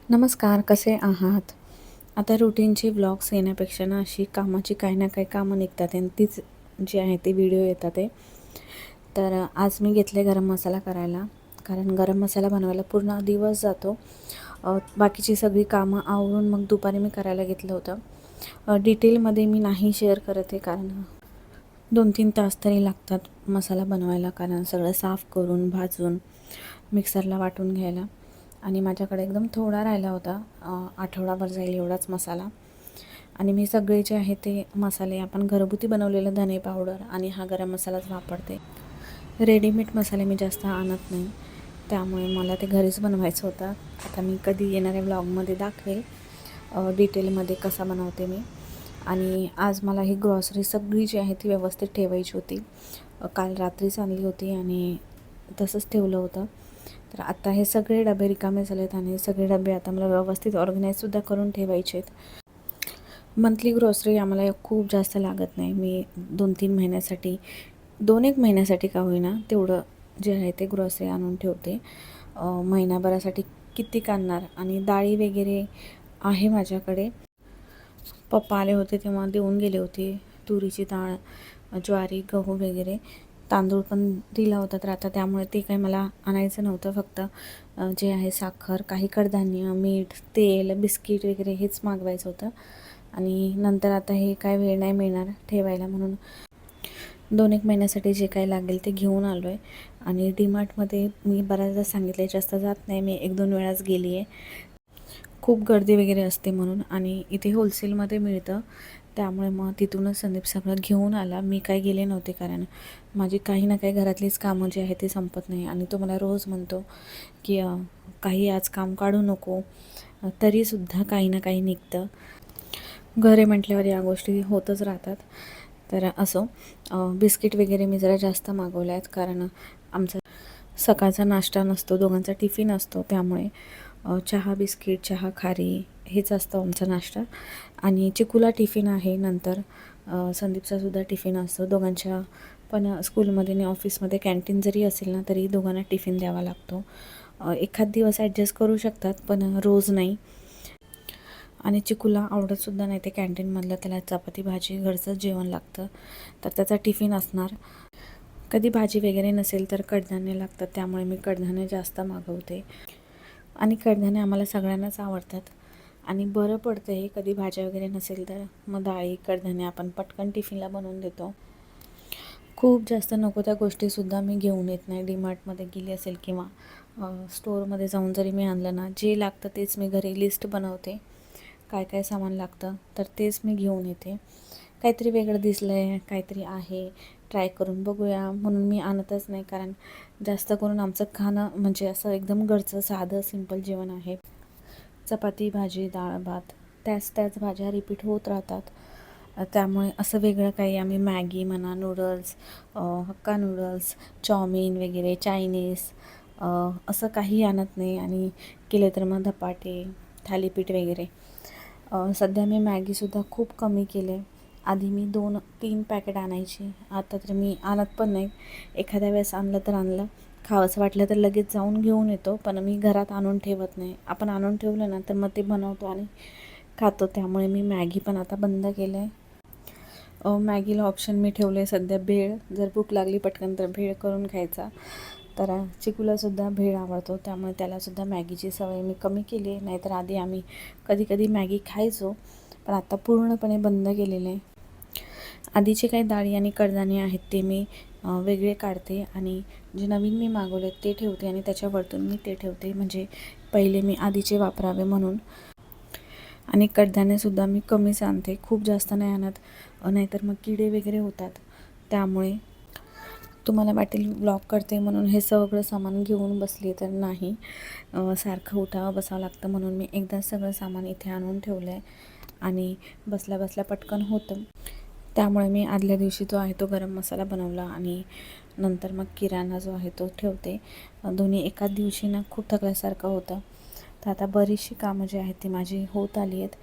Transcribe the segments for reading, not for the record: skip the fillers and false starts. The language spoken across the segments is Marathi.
नमस्कार, कसे आहात? आता रुटीनचे व्लॉग्स येण्यापेक्षा ना अशी कामाची काही ना काही कामं निघतात आणि तीच जी आहे ते व्हिडिओ येतात आहे. तर आज मी घेतले गरम मसाला करायला, कारण गरम मसाला बनवायला पूर्ण दिवस जातो. बाकीची सगळी कामं आवरून मग दुपारी मी करायला घेतलं होतं. डिटेलमध्ये मी नाही शेअर करत आहे, कारण 2-3 तास तरी लागतात मसाला बनवायला, कारण सगळं साफ करून, भाजून, मिक्सरला वाटून घ्यायला. आणि माझ्याकडे एकदम थोडा राहिला होता, आठवडाभर जाईल एवढाच मसाला. आणि मी सगळे जे आहे ते मसाले आपण घरगुती बनवलेलं धने पावडर आणि हा गरम मसालाच वापरते. रेडीमेड मसाले मी जास्त आणत नाही, त्यामुळे मला ते घरीच बनवायचं होतं. आता मी कधी येणाऱ्या व्लॉगमध्ये दाखवेल डिटेलमध्ये कसा बनवते मी. आणि आज मला ही ग्रॉसरी सगळी जी आहे ती व्यवस्थित ठेवायची होती. काल रात्रीच आणली होती आणि तसंच ठेवलं होतं. तर आता हे सगळे डबे रिकामे झालेत आणि सगळे डबे आता मला व्यवस्थित ऑर्गनाईजसुद्धा करून ठेवायचे आहेत. मंथली ग्रॉसरी आम्हाला खूप जास्त लागत नाही. मी 2-3 महिन्यासाठी 2-1 महिन्यासाठी का होईना तेवढं जे आहे ते ग्रॉसरी आणून ठेवते. महिनाभरासाठी किती काढणार. आणि डाळी वगैरे आहे माझ्याकडे. पप्पा आले होते तेव्हा देऊन गेले होते. तुरीची डाळ, ज्वारी, गहू वगैरे. तांदूळ पण दिला होता, तर आता त्यामुळे ते काही मला आणायचं नव्हतं. फक्त जे आहे साखर, काही कडधान्य, मीठ, तेल, बिस्किट वगैरे हेच मागवायचं होतं. आणि नंतर आता हे काय वेळ नाही मिळणार ठेवायला, म्हणून 2-1 महिन्यासाठी जे काही लागेल ते घेऊन आलो आहे. आणि डीमार्टमध्ये मी बऱ्याचदा सांगितलं आहे, जास्त जात नाही मी, 1-2 वेळाच गेली आहे. खूप गर्दी वगैरे असते म्हणून. आणि इथे होलसेलमध्ये मिळतं, त्यामुळे मग तिथूनच संदीप सगळं घेऊन आला. मी काही गेले नव्हते, कारण माझी काही ना काही घरातलीच कामं जी आहे ती संपत नाही. आणि तो मला रोज म्हणतो की काही आज काम काढू नको, तरीसुद्धा काही ना काही निघतं. घरे म्हटल्यावर या गोष्टी होतच राहतात. तर असो, बिस्किट वगैरे मी जरा जास्त मागवले आहेत, कारण आमचा सकाळचा नाश्ता नसतो, दोघांचा टिफिन असतो, त्यामुळे चहा बिस्किट, चहा खारी हेच असतं आमचा नाश्ता. आणि चिकूला टिफिन आहे, नंतर संदीपचासुद्धा टिफिन असतो. दोघांच्या पण स्कूलमध्ये आणि ऑफिसमध्ये कॅन्टीन जरी असेल ना, तरी दोघांना टिफिन द्यावा लागतो. एखाद दिवस ॲडजस्ट करू शकतात, पण रोज नाही. आणि चिकूला आवडतसुद्धा नाही ते कॅन्टीनमधलं, त्याला चपाती भाजी घरचंच जेवण लागतं, तर त्याचा टिफिन असणार. कधी भाजी वगैरे नसेल तर कडधान्य लागतात, त्यामुळे मी कडधान्य जास्त मागवते. आणि कडधान्य आम्हाला सगळ्यांनाच आवडतात आणि बरं पडतं हे. कधी भाज्या वगैरे नसेल तर मग डाळी, कडधान्य आपण पटकन टिफिनला बनवून देतो. खूप जास्त नको त्या गोष्टीसुद्धा मी घेऊन येत नाही. डीमार्टमध्ये गेली असेल किंवा स्टोअरमध्ये जाऊन जरी मी आणलं ना, जे लागतं तेच मी घरी लिस्ट बनवते, काय काय सामान लागतं, तर तेच मी घेऊन येते. काहीतरी वेगळं दिसलं आहे, काहीतरी आहे, ट्राय करून बघूया म्हणून मी आणतच नाही. कारण जास्त करून आमचं खाणं म्हणजे असं एकदम घरचं साधं सिंपल जेवण आहे. चपाती, भाजी, डाळ, भात, त्याच भाज्या रिपीट होत राहतात. त्यामुळे असं वेगळं काही आम्ही मॅगी म्हणा, नूडल्स, हक्का नूडल्स, चाऊमिन वगैरे, चायनीज असं काही आणत नाही. आणि केले तर मग धपाटे, थालीपीठ वगैरे. सध्या मी मॅगीसुद्धा खूप कमी केले. आधी मी 2-3 पॅकेट आणायची, आता तर मी आणत पण नाही. एखाद्या वेळेस आणलं तर आणलं, खावंसं वाटलं तर लगेच जाऊन घेऊन येतो, पण मी घरात आणून ठेवत नाही. आपण आणून ठेवलं ना तर मग ते बनवतो आणि खातो, त्यामुळे मी मॅगी पण आता बंद केलं आहे. मॅगीला ऑप्शन मी ठेवलं आहे सध्या भेळ. जर भूक लागली पटकन तर भेळ करून खायचा. तर चिकूलासुद्धा भेळ आवडतो, त्यामुळे त्यालासुद्धा मॅगीची सवय मी कमी केली आहे. नाहीतर आधी आम्ही कधी कधी मॅगी खायचो, पण आता पूर्णपणे बंद केलेलं आहे. आधीचे काही डाळी आणि कडधान्य आहेत ते मी वेगळे काढते आणि जे नवीन मी मागवले ते ठेवते आणि त्याच्यावरतून मी ते ठेवते, म्हणजे पहिले मी आधीचे वापरावे म्हणून. आणि कडधान्यसुद्धा मी कमीच आणते, खूप जास्त नाही आणत, नाहीतर मग किडे वगैरे होतात. त्यामुळे तुम्हाला वाटेल व्लॉग करते म्हणून हे सगळं सामान घेऊन बसली, तर नाही. सारखं उठावं बसावं लागतं, म्हणून मी एकदाच सगळं सामान इथे आणून ठेवलं आहे आणि बसल्या बसल्या पटकन होतं. त्यामुळे मी आदल्या दिवशी जो आहे तो गरम मसाला बनवला आणि नंतर मग किराणा जो आहे तो ठेवते. दोन्ही एकाच दिवशी ना खूप थकल्यासारखं होतं. तर आता बरीचशी कामं जी आहेत ती माझी होत आली आहेत.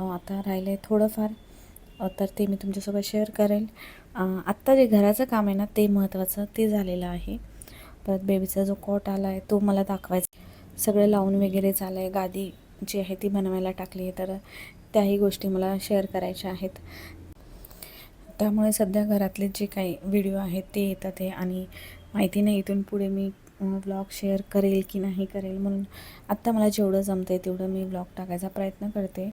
आता राहिलं आहे थोडंफार, तर ते मी तुमच्यासोबत शेअर करेल. आत्ता जे घराचं काम आहे ना ते महत्त्वाचं, ते झालेलं आहे. परत बेबीचा जो कॉट आला आहे तो मला दाखवायचा. सगळं लावून वगैरे झालं आहे, गादी जी आहे ती बनवायला टाकली, तर त्याही गोष्टी मला शेअर करायच्या आहेत. त्यामुळे सध्या घरातले जे काही व्हिडिओ आहेत ते येतात आहे आणि माहिती नाही इथून पुढे मी व्लॉग शेअर करेल की नाही करेल, म्हणून आत्ता मला जेवढं जमतं आहे तेवढं मी व्लॉग टाकायचा प्रयत्न करते.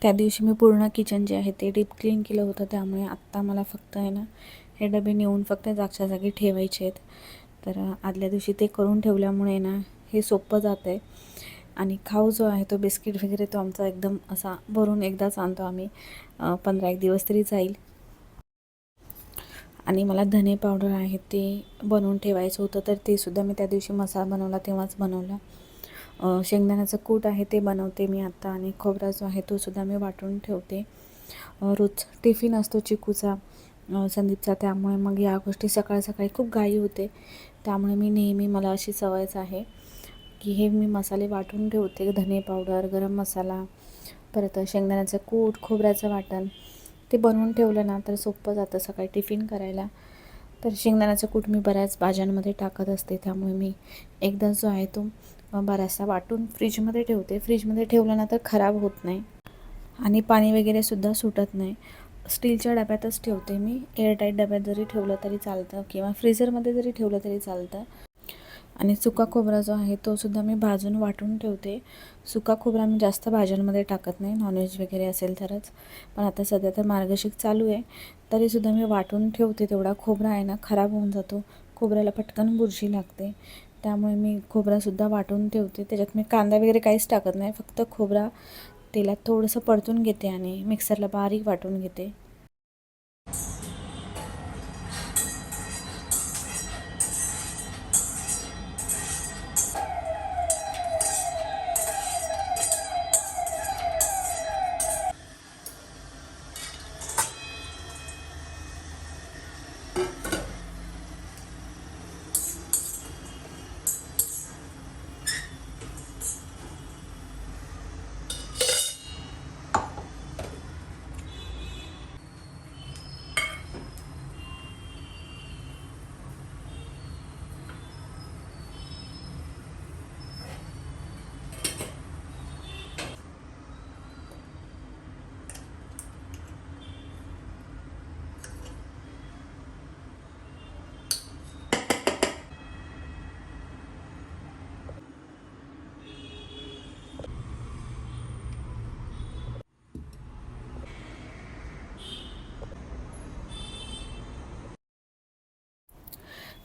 त्या दिवशी मी पूर्ण किचन जे आहे ते डीप क्लीन केलं होतं, त्यामुळे आत्ता मला फक्त आहे ना हे डबे नेऊन फक्त जागच्या जागी ठेवायचे आहेत. तर आदल्या दिवशी ते करून ठेवल्यामुळे ना हे सोपं जातं आहे. आणि खाऊ जो आहे तो बिस्किट वगैरे तो आमचा एकदम असा भरून एकदाच आणतो आम्ही, 15-1 दिवस तरी जाईल. आणि मला धने पावडर आहे ते बनवून ठेवायचं होतं, तर ते सुद्धा मी त्या दिवशी मसाला बनवला तेव्हाच बनवला. शेंगदाण्याचं कूट आहे ते बनवते मी आत्ता, आणि खोबरा जो आहे तो सुद्धा मी वाटून ठेवते. रोज टिफिन असतो चिकूचा, संदीपचा, त्यामुळे मग या गोष्टी सकाळ सकाळी खूप घाई होते. त्यामुळे मी नेहमी, मला अशी सवयच आहे की हे मी मसाले वाटून ठेवते. धने पावडर, गरम मसाला, परत शेंगदाण्याचं कूट, खोबऱ्याचं वाटण ते बनवून ठेवलं ना तर सोपं जातं सकाळी टिफिन करायला. तर शेंगदाण्याचं कूट मी बऱ्याच भाज्यांमध्ये टाकत असते, त्यामुळे मी एकदा जो आहे तो बराचसा वाटून फ्रीजमध्ये ठेवते. फ्रीजमध्ये ठेवलं ना तर खराब होत नाही आणि पाणी वगैरेसुद्धा सुटत नाही. स्टीलच्या डब्यातच ठेवते मी. एअरटाईट डब्यात जरी ठेवलं तरी चालतं किंवा फ्रीझरमध्ये जरी ठेवलं तरी चालतं. आणि सुका खोबरा जो आहे तो सुद्धा मी भाजून वाटून ठेवते. सुका खोबरा मी जास्त भाज्यांमध्ये टाकत नाही, नॉनव्हेज वगैरे असेल तरच. पण आता सध्या तर मार्गशीर्ष चालू आहे, तरीसुद्धा मी वाटून ठेवते. तेवढा खोबरा आहे ना खराब होऊन जातो, खोबऱ्याला पटकन बुरशी लागते, त्यामुळे मी खोबरासुद्धा वाटून ठेवते. त्याच्यात मी कांदा वगैरे काहीच टाकत नाही, फक्त खोबरा तेलात थोडंसं परतून घेते आणि मिक्सरला बारीक वाटून घेते.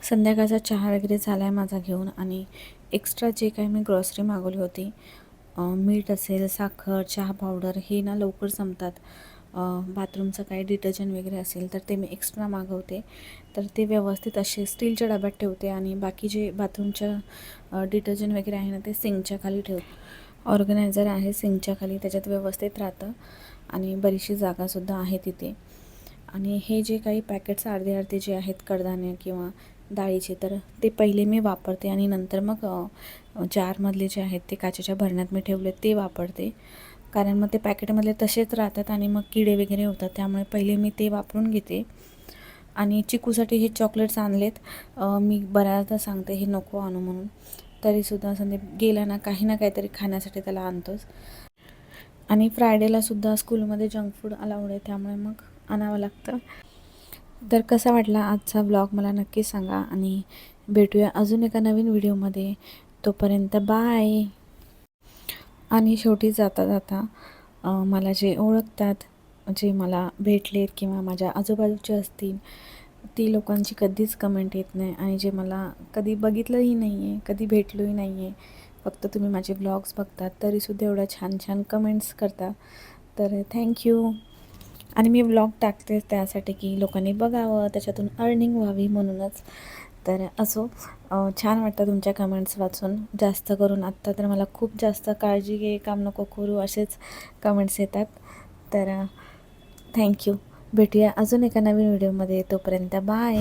संध्याकाळचा चहा वगैरे झाला आहे माझा घेऊन, आणि एक्स्ट्रा जे काही मी ग्रॉसरी मागवली होती, मीठ असेल, साखर, चहा पावडर, हे ना लवकर संपतात. बाथरूमचं काही डिटर्जंट वगैरे असेल तर ते मी एक्स्ट्रा मागवते, तर ते व्यवस्थित असे स्टीलच्या डब्यात ठेवते. आणि बाकी जे बाथरूमच्या डिटर्जंट वगैरे आहे ना ते सिंकच्या खाली ठेवते. ऑर्गनायझर आहे सिंकच्या खाली, त्याच्यात व्यवस्थित राहतं आणि बरीचशी जागासुद्धा आहे तिथे. आणि हे जे काही पॅकेट्स अर्धे अर्धे जे आहेत कडधान्य किंवा डाळीचे, तर ते पहिले मी वापरते आणि नंतर मग जारमधले जे आहेत ते काचेच्या भरण्यात मी ठेवले ते वापरते. कारण मग ते पॅकेटमधले तसेच राहतात आणि मग किडे वगैरे होतात, त्यामुळे पहिले मी ते वापरून घेते. आणि चिकूसाठी हे चॉकलेट्स आणलेत. मी बऱ्याचदा सांगते हे नको आणू म्हणून, तरीसुद्धा संदीप गेला ना काही ना काहीतरी खाण्यासाठी त्याला आणतोच. आणि फ्रायडेलासुद्धा स्कूलमध्ये जंक फूड अलाउड आहे, त्यामुळे मग आणावं लागतं. तर कसा वाटला आजचा व्लॉग मला नक्की सांगा आणि भेटूया अजून एका नवीन व्हिडिओमध्ये. तोपर्यंत बाय. आणि शेवटी जाता जाता मला जे ओळखतात, जे मला भेटलेत किंवा माझ्या आजूबाजूचे असतील, ती लोकांची कधीच कमेंट येत नाही. आणि जे मला कधी बघितलंही नाही आहे, कधी भेटलोही नाही आहे, फक्त तुम्ही माझे व्लॉग्स बघतात तरीसुद्धा एवढ्या छान छान कमेंट्स करता. तर थँक्यू. आणि मी व्लॉग टाकते त्यासाठी की लोकांनी बघावं, त्याच्यातून अर्निंग व्हावी म्हणूनच. तर असो, छान वाटतं तुमच्या कमेंट्स वाचून. जास्त करून आत्ता तर मला खूप जास्त काळजी घे, काम नको करू असेच कमेंट्स येतात. तर थँक्यू. भेटूया अजून एका नवीन व्हिडिओमध्ये. तोपर्यंत बाय.